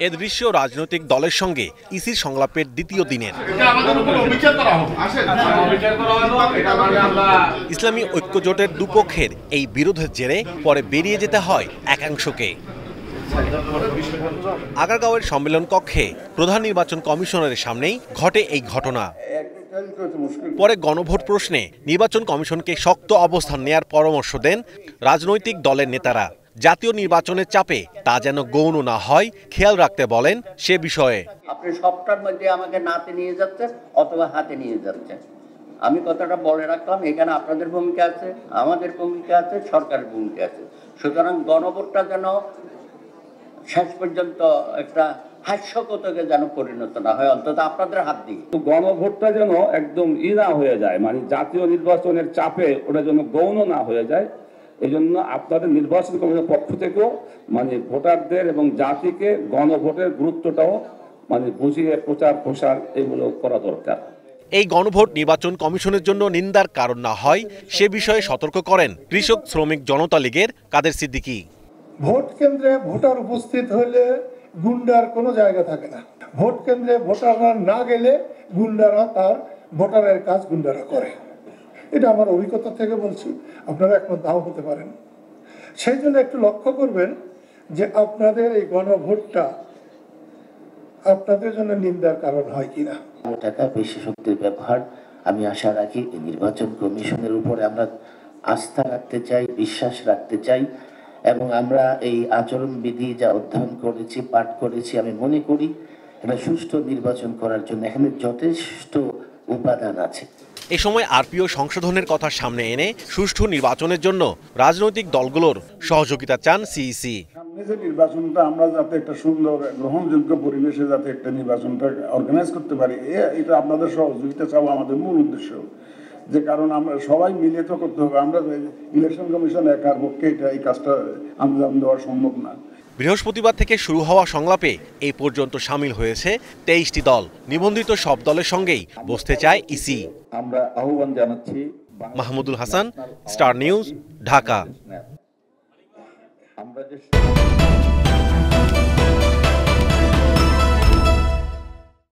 এ দৃশ্য রাজনৈতিক দলের সঙ্গে ইসির সংলাপের দ্বিতীয় দিনের। ইসলামী ঐক্যজোটের দুপক্ষের এই বিরোধের জেরে পরে বেরিয়ে যেতে হয় একাংশকে। আগারগাঁওয়ের সম্মেলন কক্ষে প্রধান নির্বাচন কমিশনারের সামনেই ঘটে এই ঘটনা। পরে গণভোট প্রশ্নে নির্বাচন কমিশনকে শক্ত অবস্থান নেয়ার পরামর্শ দেন রাজনৈতিক দলের নেতারা। জাতীয় নির্বাচনের চাপে তা যেন গৌণ না হয় খেয়াল রাখতে বলেন সে বিষয়ে। আপনি সবটার মধ্যে আমাকে নাতে নিয়ে যাচ্ছেন অথবা হাতে নিয়ে যাচ্ছেন। আমি কথাটা বলে রাখলাম, এখানে আপনাদের ভূমিকা আছে, আমাদের ভূমিকা আছে, সরকারের ভূমিকা আছে। সুতরাং গণভোটটা যেন শেষ পর্যন্ত একটা হাস্যকতকে যেন পরিণত না হয়, অন্তত আপনাদের হাত দিয়ে। তো গণভোটটা যেন একদম না হয়ে যায়, মানে জাতীয় নির্বাচনের চাপে ওটা যেন গৌণ না হয়ে যায়। এই জন্য আপনাদের নির্বাচন কমিশনের পক্ষ থেকেও মানে ভোটারদের এবং জাতিকে গণভোটের গুরুত্বটাও মানে বুঝিয়ে প্রচার প্রসার এগুলো করা দরকার। এই গণভোট নির্বাচন কমিশনের জন্য নিন্দার কারণ না হয় সে বিষয়ে সতর্ক করেন কৃষক শ্রমিক জনতা লীগের কাদের সিদ্দিকী। ভোট কেন্দ্রে ভোটার উপস্থিত হলে গুন্ডার কোনো জায়গা থাকে না। ভোট কেন্দ্রে ভোটাররা না গেলে গুন্ডারা তার ভোটারের কাজ গুন্ডারা করে। এটা আমার অভিজ্ঞতা থেকে বলছি, আপনারা একমত নাও হতে পারেন। সেই জন্য একটু লক্ষ্য করবেন যে আপনাদের এই গণভোটটা আপনাদের জন্য নিন্দার কারণ হয় কিনা। টাকা বেশি শক্তির ব্যবহার, আমি আশা রাখি নির্বাচন কমিশনের উপরে আমরা আস্থা রাখতে চাই, বিশ্বাস রাখতে চাই, এবং আমরা এই আচরণবিধি যা অধ্যয়ন করেছি, পাঠ করেছি, আমি মনে করি এটা সুষ্ঠু নির্বাচন করার জন্য এখানে যথেষ্ট উপাদান আছে। এ সময় আরপিও সংশোধনের কথা সামনে এনে সুষ্ঠু নির্বাচনের জন্য রাজনৈতিক দলগুলোর সহযোগিতা চান সিইসি। সামনে যে নির্বাচনটা আমরা যাতে একটা সুন্দর গ্রহণযোগ্য পরিবেশে যাতে একটা নির্বাচনটা অর্গানাইজ করতে পারি, এটা আপনাদের সহযোগিতা চাওয়া আমাদের মূল উদ্দেশ্য। যে কারণ আমরা সবাই মিলে তো করতে হবে, আমরা ইলেকশন কমিশন একার পক্ষে এই কাজটা আঞ্জাম দেওয়া সম্ভব না। বৃহস্পতিবার থেকে শুরু হওয়া সংলাপে এই পর্যন্ত সামিল হয়েছে 23টি দল। নিবন্ধিত সব দলের সঙ্গেই বসতে চায় ইসি। আমরা আহ্বান জানাচ্ছি। Mahmudul Hasan, star news, Dhaka. আমরা যে